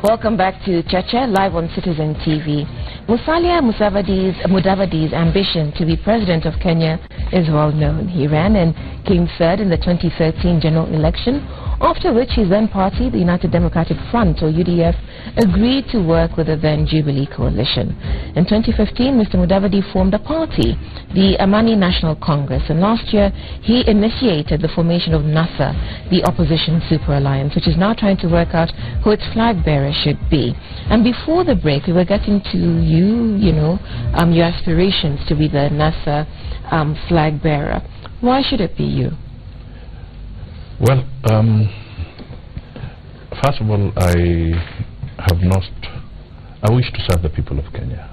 Welcome back to Cheche, live on Citizen TV. Musalia Mudavadi's ambition to be president of Kenya is well known. He ran and came third in the 2013 general election, after which his then party, the United Democratic Front, or UDF, agreed to work with the then Jubilee coalition. In 2015, Mr. Mudavadi formed a party, the Amani National Congress, and last year he initiated the formation of NASA, the opposition super alliance, which is now trying to work out who its flag bearer should be. And before the break, we were getting to your aspirations to be the NASA flag bearer. Why should it be you? Well, first of all, I wish to serve the people of Kenya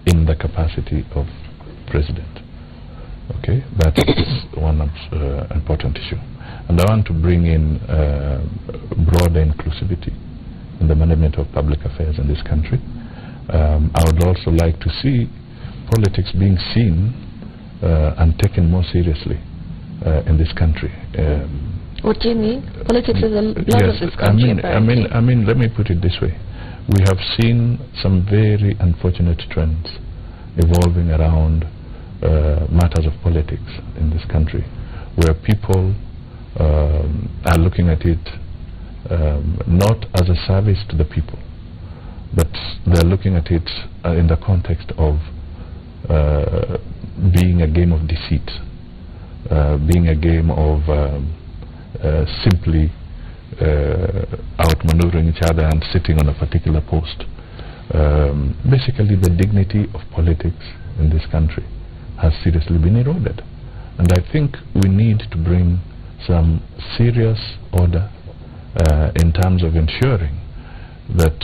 in the capacity of president. Okay, that is one important issue. And I want to bring in broader inclusivity in the management of public affairs in this country. I would also like to see politics being seen and taken more seriously in this country. What do you mean? Politics is the blood of this country. I mean, let me put it this way. We have seen some very unfortunate trends evolving around matters of politics in this country, where people are looking at it not as a service to the people, but they're looking at it in the context of being a game of deceit, being a game of simply outmaneuvering each other and sitting on a particular post. Basically, the dignity of politics in this country has seriously been eroded. And I think we need to bring some serious order in terms of ensuring that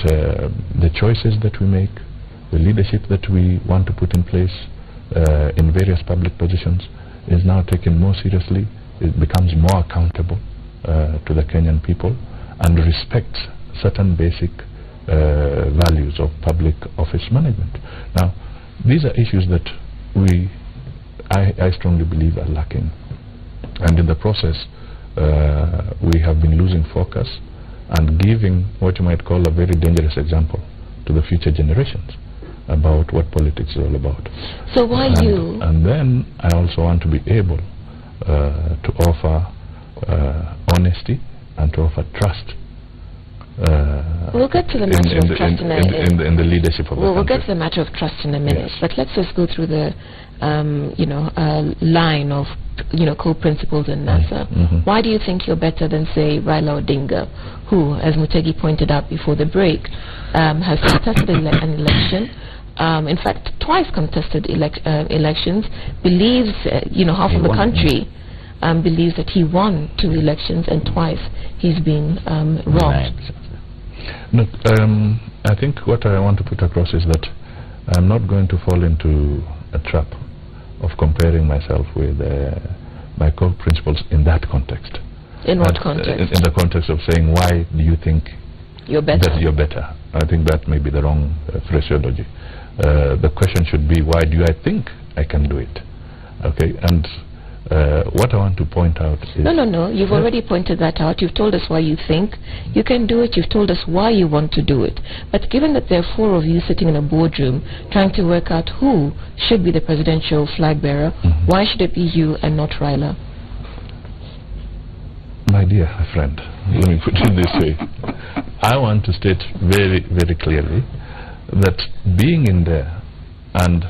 the choices that we make, the leadership that we want to put in place in various public positions is now taken more seriously. It becomes more accountable to the Kenyan people and respects certain basic values of public office management. Now, these are issues that I strongly believe are lacking, and in the process we have been losing focus and giving what you might call a very dangerous example to the future generations about what politics is all about. So why you? And then I also want to be able to offer honesty and to offer trust. We'll get to the matter of trust in the leadership of the country. We'll get to the matter of trust in a minute, but let's just go through the line of co-principals in NASA. Why do you think you're better than, say, Raila Odinga, who, as Mutegi pointed out before the break, has contested an election? In fact, twice contested elections, believes, half of the country believes that he won 2 elections and twice he's been robbed. No, I think what I want to put across is that I'm not going to fall into a trap of comparing myself with my co-principals in that context. In what context? In the context of saying, why do you think you're better? That you're better? I think that may be the wrong phraseology. The question should be, why do I think I can do it? Okay, and what I want to point out is... No. You've already pointed that out. You've told us why you think you can do it. You've told us why you want to do it. But given that there are 4 of you sitting in a boardroom trying to work out who should be the presidential flag bearer, why should it be you and not Raila? My dear friend, let me put it this way. I want to state very, very clearly that being in there and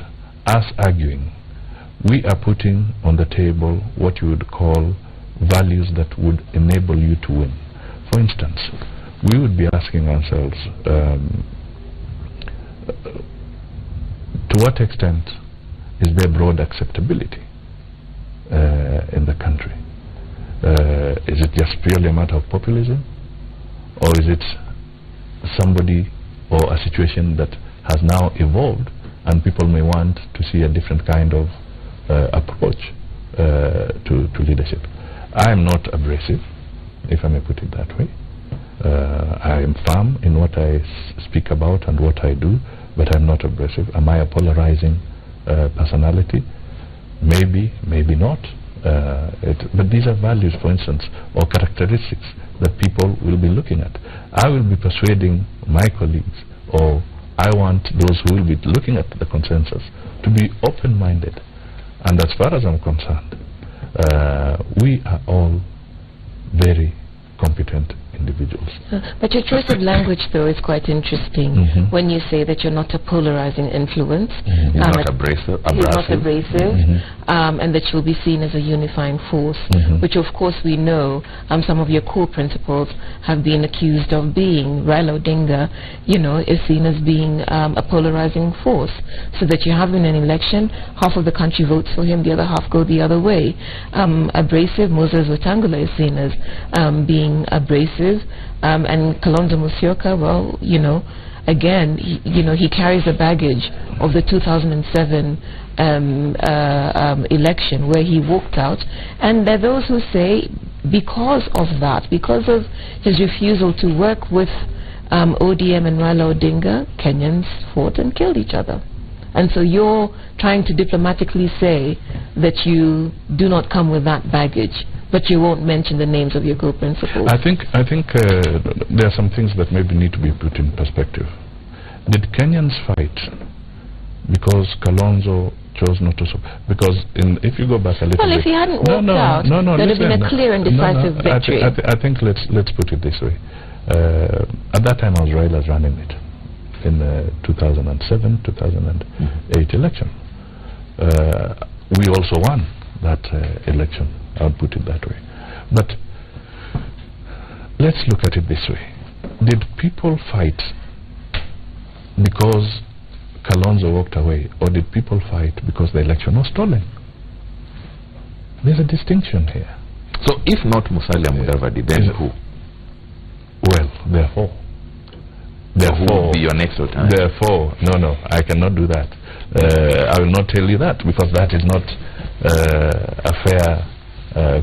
us arguing, we are putting on the table what you would call values that would enable you to win. For instance, we would be asking ourselves, to what extent is there broad acceptability in the country? Is it just purely a matter of populism? Or is it somebody or a situation that has now evolved and people may want to see a different kind of approach to leadership? I am not abrasive, if I may put it that way. I am firm in what I speak about and what I do, but I'm not abrasive. Am I a polarizing personality? Maybe, maybe not. But these are values, for instance, or characteristics that people will be looking at. I will be persuading my colleagues, or I want those who will be looking at the consensus to be open-minded. And as far as I'm concerned, we are all very competent individuals. But your choice of language, though, is quite interesting when you say that you're not a polarizing influence. He's not abrasive. And that you'll be seen as a unifying force, which, of course, we know some of your core principles have been accused of being. Raila Odinga, is seen as being a polarizing force, so that you have in an election, half of the country votes for him, the other half go the other way. Abrasive, Moses Wetangula is seen as being abrasive. And Kalonzo Musyoka, well, again, he carries the baggage of the 2007 election where he walked out. And there are those who say because of that, because of his refusal to work with ODM and Raila Odinga, Kenyans fought and killed each other. And so you're trying to diplomatically say that you do not come with that baggage, but you won't mention the names of your core principles. I think there are some things that maybe need to be put in perspective. Did Kenyans fight because Kalonzo chose not to support? Because if you go back a little bit... Well, if he hadn't walked out, there would have been a clear and decisive victory. I think let's put it this way. At that time, I was Raila's running it in 2007-2008 election. We also won that election. I'll put it that way. But let's look at it this way. Did people fight because Kalonzo walked away, or did people fight because the election was stolen? There's a distinction here. So if not Musalia Mudavadi, then who? Well, therefore. Who will be your next alternative? Therefore, no, I cannot do that. I will not tell you that, because that is not a fair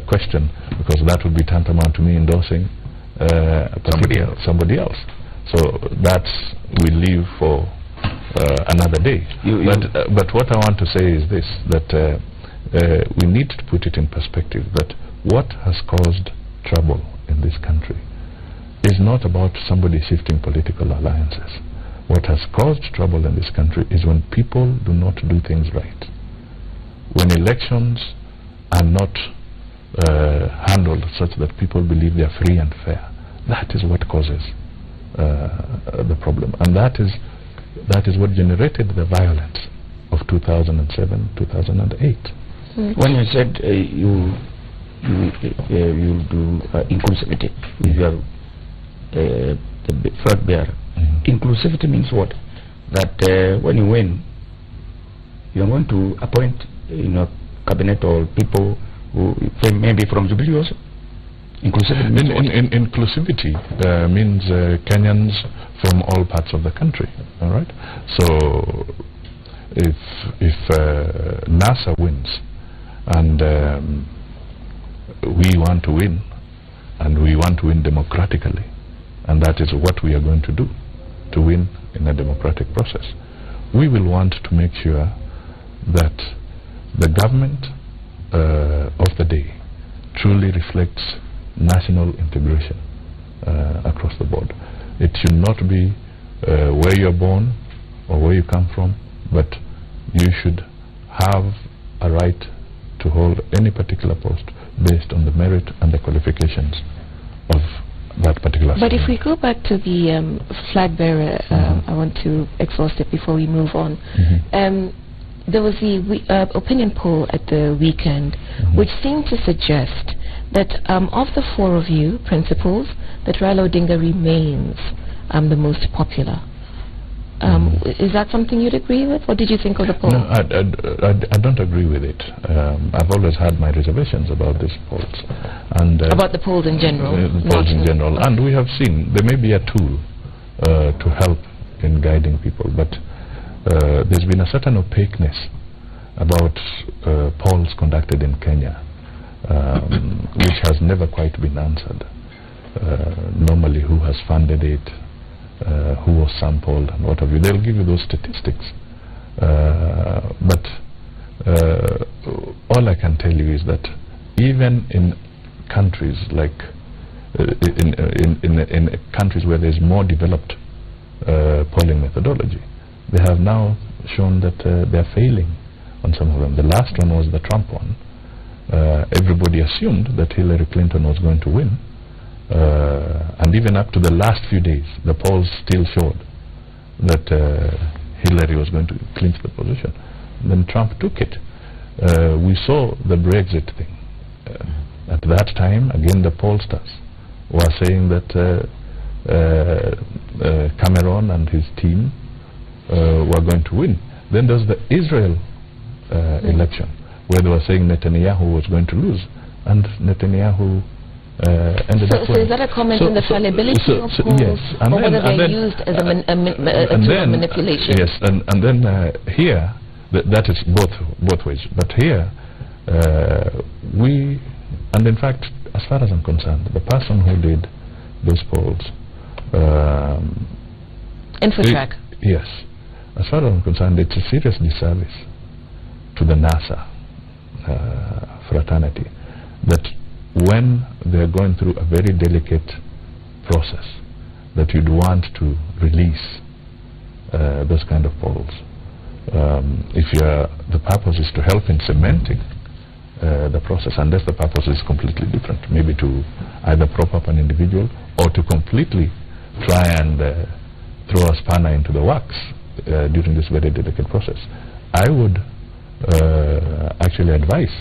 question, because that would be tantamount to me endorsing somebody else. So that's we leave for another day. But what I want to say is this, that we need to put it in perspective, that what has caused trouble in this country is not about somebody shifting political alliances. What has caused trouble in this country is when people do not do things right. When elections are not handled such that people believe they are free and fair. That is what causes the problem. And that is what generated the violence of 2007-2008. When you said you do inclusivity with your the flag bearer, inclusivity means what? That when you win, you are going to appoint in a cabinet or people who maybe from Jubilee also. Inclusivity means inclusivity means Kenyans from all parts of the country. All right. So if NASA wins, and we want to win, and we want to win democratically, and that is what we are going to do, to win in a democratic process, we will want to make sure that the government of the day truly reflects national integration across the board. It should not be where you're born or where you come from, but you should have a right to hold any particular post based on the merit and the qualifications of that particular But if we go back to the flag bearer, I want to exhaust it before we move on. There was the opinion poll at the weekend, which seemed to suggest that of the four of you principals, that Raila Odinga remains the most popular. Is that something you'd agree with? What did you think of the poll? No, I don't agree with it. I've always had my reservations about these polls. And about the polls in general? Polls in general. And we have seen there may be a tool to help in guiding people, but there's been a certain opaqueness about polls conducted in Kenya, which has never quite been answered. Normally, who has funded it, who was sampled, and what have you. They'll give you those statistics. But all I can tell you is that even in countries like in countries where there's more developed polling methodology, they have now shown that they're failing on some of them. The last one was the Trump one. Everybody assumed that Hillary Clinton was going to win, and even up to the last few days, the polls still showed that Hillary was going to clinch the position. Then Trump took it. We saw the Brexit thing. At that time, again, the pollsters were saying that Cameron and his team were going to win. Then there was the Israel election, where they were saying Netanyahu was going to lose, and Netanyahu ended up winning. So is that a comment on the fallibility of polls, yes, and or then, whether they're used as a tool of manipulation? Yes, and then here, that is both ways. But here, and in fact, as far as I'm concerned, the person who did those polls, Infotrack. Yes, as far as I'm concerned, it's a serious disservice to the NASA fraternity that when they're going through a very delicate process, that you'd want to release those kind of polls. If the purpose is to help in cementing the process, unless the purpose is completely different, maybe to either prop up an individual or to completely try and throw a spanner into the works during this very delicate process, I would actually advise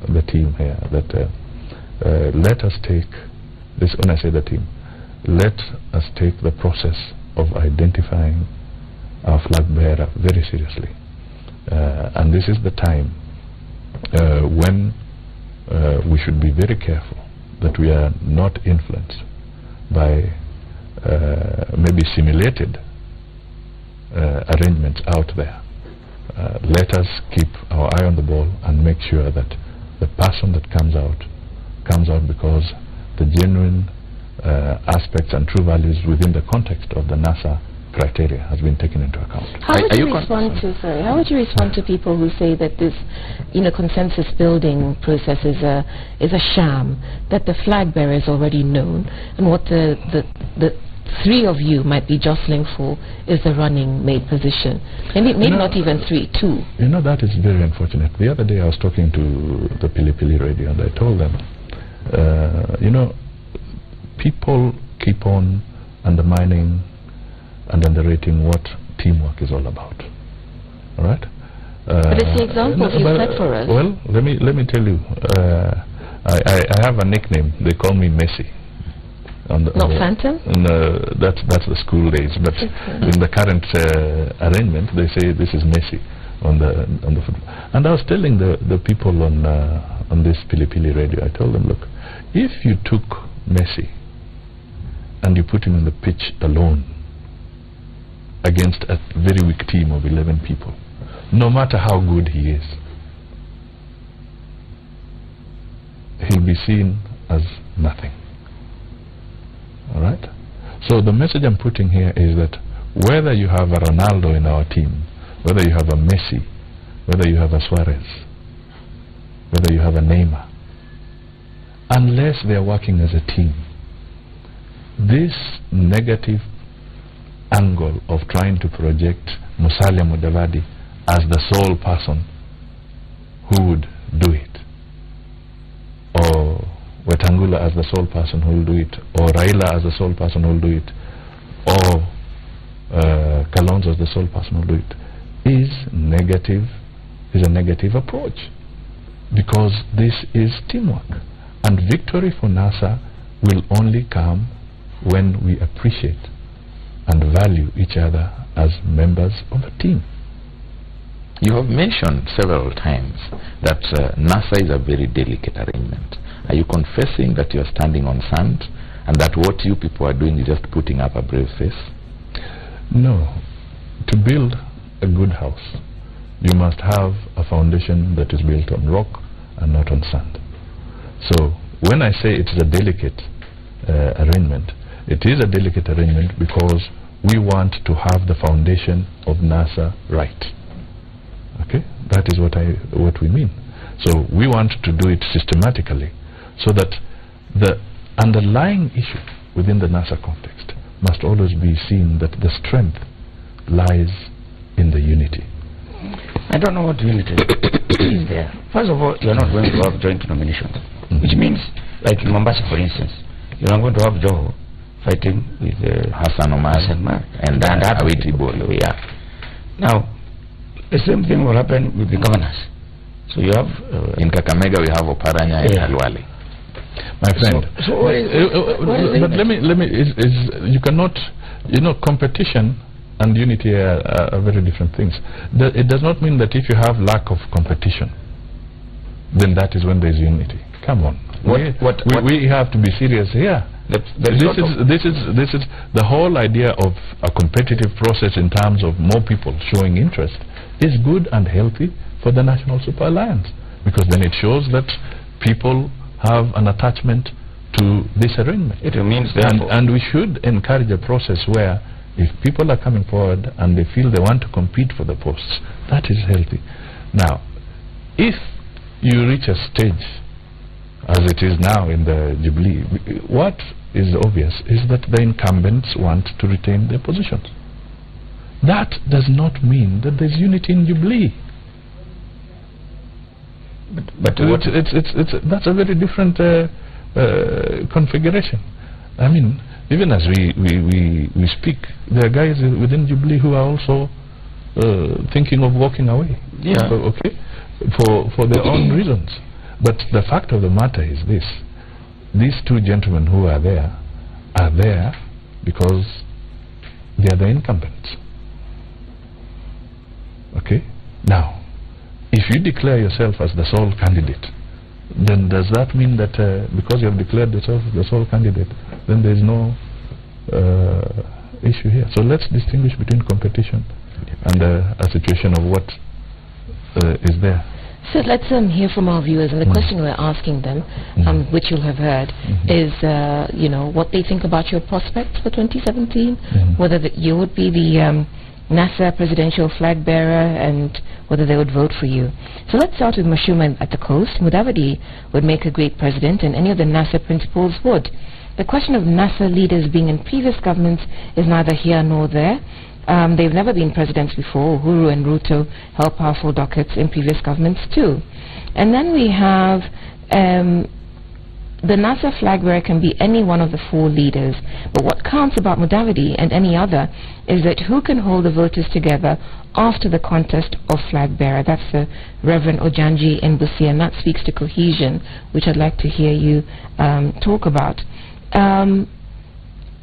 the team here that let us take this. When I say the team, let us take the process of identifying our flag bearer very seriously, and this is the time when we should be very careful that we are not influenced by maybe simulated arrangements out there. Let us keep our eye on the ball and make sure that the person that comes out because the genuine aspects and true values within the context of the NASA criteria has been taken into account. How would you respond to How would you respond to people who say that this, consensus building process is a sham, that the flag bearer is already known, and what the three of you might be jostling for is the running mate position? Maybe not even three, two. That is very unfortunate. The other day I was talking to the Pilipili radio and I told them, people keep on undermining and underrating what teamwork is all about. All right? But it's the examples you set for us. Well, let me tell you. I have a nickname. They call me Messi. Phantom? That's the school days. But in the current arrangement, they say this is Messi on the football. And I was telling the people on this Pilipili radio, I told them, look, if you took Messi and you put him on the pitch alone against a very weak team of 11 people, no matter how good he is, he'll be seen as nothing. All right? So the message I'm putting here is that whether you have a Ronaldo in our team, whether you have a Messi, whether you have a Suarez, whether you have a Neymar, unless they are working as a team, this negative angle of trying to project Musalia Mudavadi as the sole person who would do it, or Wetangula as the sole person who will do it, or Raila as the sole person who will do it, or Kalonzo as the sole person who will do it, is a negative approach, because this is teamwork, and victory for NASA will only come when we appreciate and value each other as members of a team. You have mentioned several times that NASA is a very delicate arrangement. Are you confessing that you are standing on sand and that what you people are doing is just putting up a brave face? No. To build a good house, you must have a foundation that is built on rock and not on sand. So when I say it's a delicate arrangement, it is a delicate arrangement because we want to have the foundation of NASA right. Okay, that is what we mean. So we want to do it systematically so that the underlying issue within the NASA context must always be seen that the strength lies in the unity. I don't know what unity is there. First of all, you are not going to have joint nominations, which means, like in Mombasa, for instance, you are going to have Joho fighting with Hassan Omar and Awiti Bolo. Yeah. Now, the same thing will happen with the governors. So you have in Kakamega we have Oparanya and Halwale. My friend, but let me you cannot, competition and unity are very different things. It does not mean that if you have lack of competition, then that is when there is unity. Come on, we have to be serious here. This is the whole idea of a competitive process in terms of more people showing interest is good and healthy for the National Super Alliance, because then it shows that people have an attachment to this arrangement. It means and we should encourage a process where if people are coming forward and they feel they want to compete for the posts, that is healthy. Now, if you reach a stage as it is now in the Jubilee, what is obvious is that the incumbents want to retain their positions. That does not mean that there's unity in Jubilee. But that's a very different configuration. I mean, even as we speak, there are guys within Jubilee who are also thinking of walking away. Yeah. Okay, for their own reasons. But the fact of the matter is this: these two gentlemen who are there because they are the incumbents. Okay. Now, if you declare yourself as the sole candidate, then does that mean that because you have declared yourself the sole candidate, then there is no issue here? So let's distinguish between competition and a situation of what is there. So let's hear from our viewers, and the question we're asking them, which you'll have heard, is what they think about your prospects for 2017, whether you would be the NASA presidential flag bearer, and whether they would vote for you. So let's start with Mashuma at the coast. Mudavadi would make a great president, and any of the NASA principals would. The question of NASA leaders being in previous governments is neither here nor there. They've never been presidents before. Uhuru and Ruto held powerful dockets in previous governments too. And then we have the NASA flag bearer can be any one of the four leaders, but what counts about Mudavadi and any other is that who can hold the voters together after the contest of flag bearer. That's the Reverend Ojanji in Busia, and that speaks to cohesion, which I'd like to hear you talk about.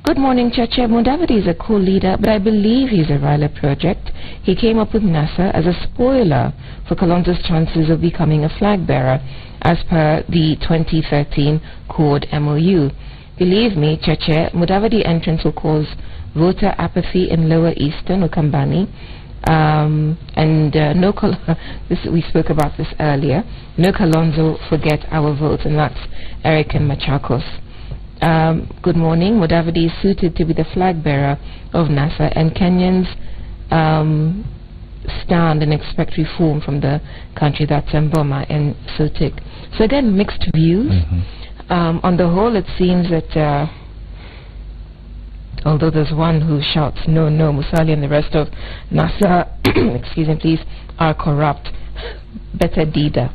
Good morning, Cheche. Mudavadi is a cool leader, but I believe he's a Raila project. He came up with NASA as a spoiler for Kalonzo's chances of becoming a flag bearer, as per the 2013 Accord MOU. Believe me, Cheche, Mudavadi entrance will cause voter apathy in Lower Eastern, Ukambani, we spoke about this earlier. No Kalonzo, forget our vote, and that's Eric and Machakos. Good morning. Mudavadi is suited to be the flag bearer of NASA, and Kenyans stand and expect reform from the country. That's Mboma and Sotik. So again, mixed views. On the whole, it seems that although there's one who shouts no, no, Musalia and the rest of NASA excuse me please, are corrupt. Better Dida.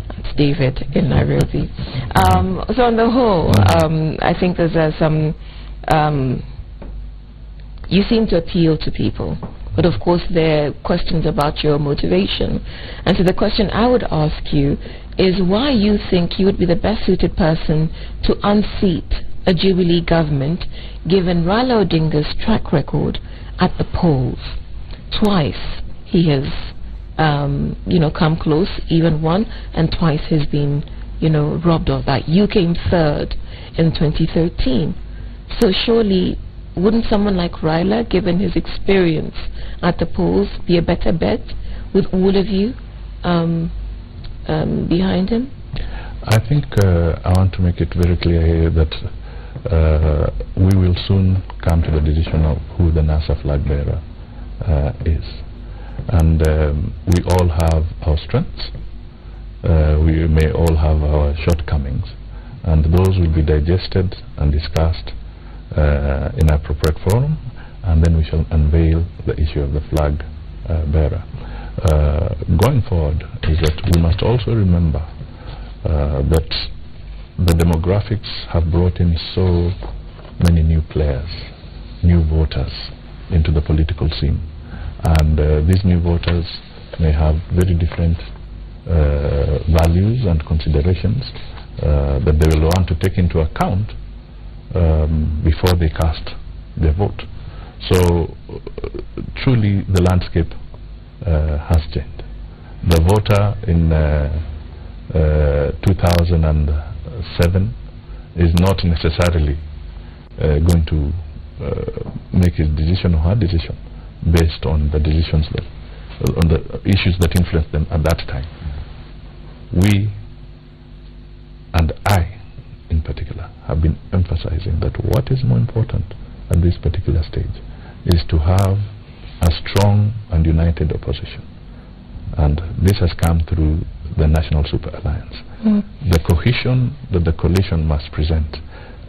That's David in Nairobi. So on the whole, I think there's some you seem to appeal to people, but of course there are questions about your motivation. And so the question I would ask you is why you think you would be the best suited person to unseat a Jubilee government, given Raila Odinga's track record at the polls. Twice he has come close, even one, and twice has been robbed of that. You came third in 2013. So surely wouldn't someone like Raila, given his experience at the polls, be a better bet with all of you behind him? I think I want to make it very clear here that we will soon come to the decision of who the NASA flag bearer is. And we all have our strengths, We may all have our shortcomings, and those will be digested and discussed in appropriate forum, and then we shall unveil the issue of the flag bearer. Going forward is that we must also remember that the demographics have brought in so many new players, new voters into the political scene, and these new voters may have very different values and considerations that they will want to take into account before they cast their vote. So truly the landscape has changed. The voter in 2007 is not necessarily going to make his decision or her decision based on the decisions that, on the issues that influenced them at that time. We, and I in particular, have been emphasizing that what is more important at this particular stage is to have a strong and united opposition, and this has come through the National Super Alliance. The cohesion that the coalition must present,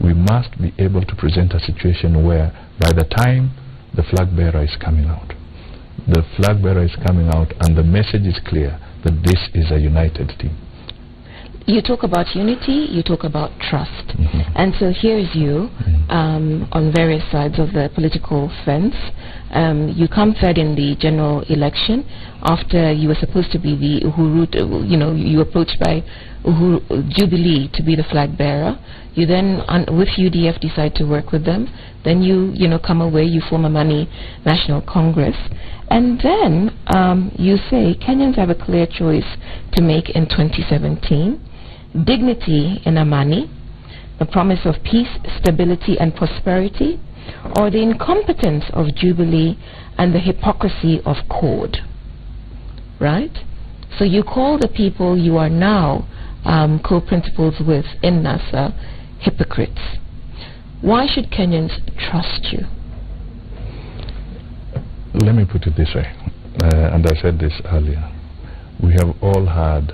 we must be able to present a situation where by the time the flag bearer is coming out, the flag bearer is coming out and the message is clear that this is a united team. You talk about unity, you talk about trust. And so here's you on various sides of the political fence. You come third in the general election after you were supposed to be the Uhuru, you were approached by Uhuru, Jubilee to be the flag bearer. You then, with UDF, decide to work with them. Then you come away, you form a Mani National Congress. And then you say Kenyans have a clear choice to make in 2017. Dignity in Amani, the promise of peace, stability and prosperity, or the incompetence of Jubilee and the hypocrisy of CORD. Right? So you call the people you are now co-principals with in NASA hypocrites. Why should Kenyans trust you? Let me put it this way, and I said this earlier. We have all had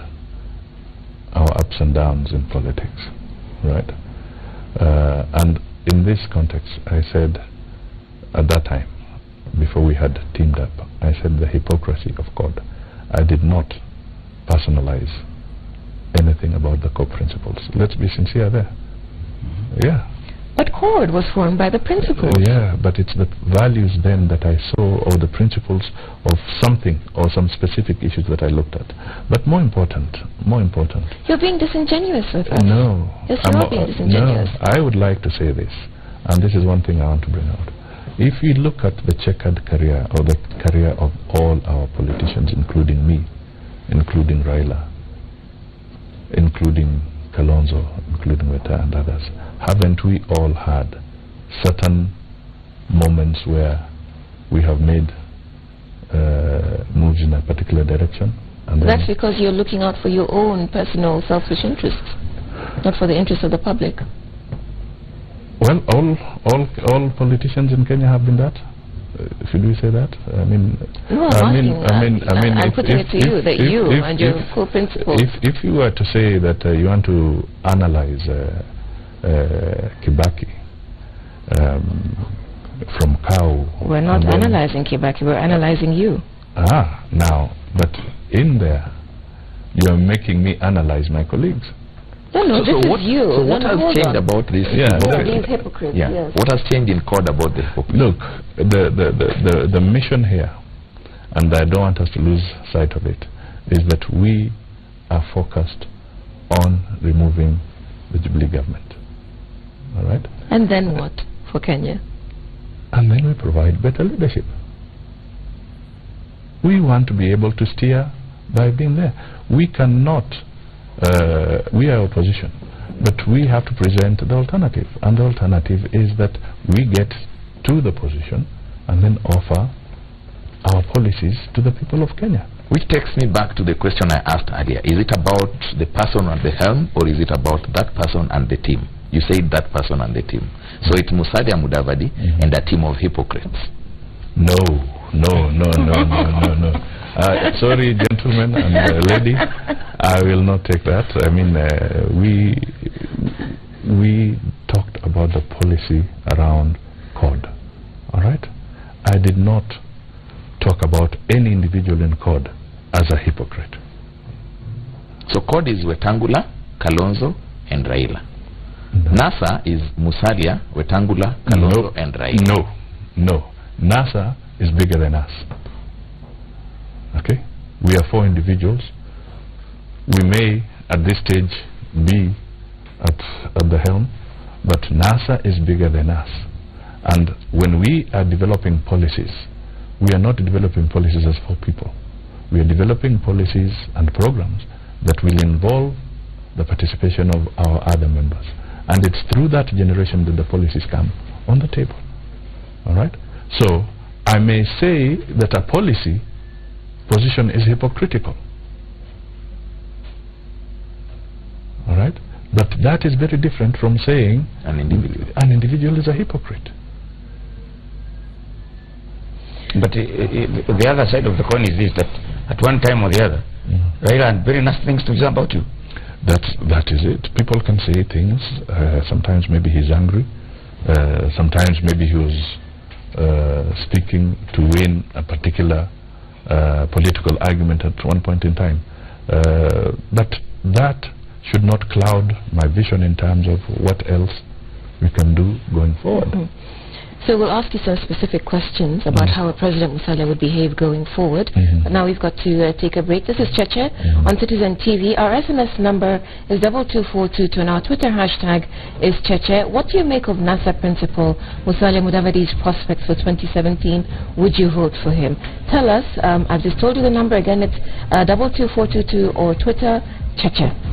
our ups and downs in politics, right? And in this context, I said at that time, before we had teamed up, I said the hypocrisy of God. I did not personalize anything about the core principles. Let's be sincere there. Yeah. But CORD was formed by the principles. Yeah, but it's the values then that I saw, or the principles of something, or some specific issues that I looked at. But more important. You're being disingenuous with us. No. Yes, you are being disingenuous. No, I would like to say this, and this is one thing I want to bring out. If we look at the checkered career, or the career of all our politicians, including me, including Raila, including Kalonzo, including Weta and others, haven't we all had certain moments where we have made moves in a particular direction? And that's because you're looking out for your own personal selfish interests, not for the interests of the public. Well, all politicians in Kenya have been that. Should we say that? I mean, no, I'm putting it to you that you and your co-principals. If you were to say that you want to analyze Kibaki from cow. We're not analyzing Kibaki, we're analyzing you. Now, but in there, you're making me analyze my colleagues. No, this is you. So what has changed about this? These hypocrites, yes. What has changed in CORD about the hypocrisy? Look, the mission here, and I don't want us to lose sight of it, is that we are focused on removing the Jubilee government. All right? And then what for Kenya? And then we provide better leadership. We want to be able to steer by being there. We cannot, we are opposition, but we have to present the alternative. And the alternative is that we get to the position and then offer our policies to the people of Kenya. Which takes me back to the question I asked earlier. Is it about the person at the helm, or is it about that person and the team? You said that person and the team. So it's Musalia Mudavadi and a team of hypocrites. No. Sorry, gentlemen and lady. I will not take that. I mean, we talked about the policy around CORD. All right? I did not talk about any individual in CORD as a hypocrite. So CORD is Wetangula, Kalonzo, and Raila. No. NASA is Musalia, Wetangula, Kalonzo, and Raila. No. NASA is bigger than us. Okay? We are 4 individuals. We may, at this stage, be at the helm, but NASA is bigger than us. And when we are developing policies, we are not developing policies as 4 people. We are developing policies and programs that will involve the participation of our other members. And it's through that generation that the policies come on the table. All right? So, I may say that a policy position is hypocritical. All right? But that is very different from saying an individual is a hypocrite. But the other side of the coin is this, that at one time or the other, Raila had very nice things to say about you. That is it. People can say things. Sometimes maybe he's angry. Sometimes maybe he was speaking to win a particular political argument at one point in time. But that should not cloud my vision in terms of what else we can do going forward. So we'll ask you some specific questions about how President Musalia would behave going forward. But now we've got to take a break. This is Cheche on Citizen TV. Our SMS number is 22422 and our Twitter hashtag is Cheche. What do you make of NASA principal Musalia Mudavadi's prospects for 2017? Would you vote for him? Tell us. I've just told you the number again. It's 22422 or Twitter Cheche.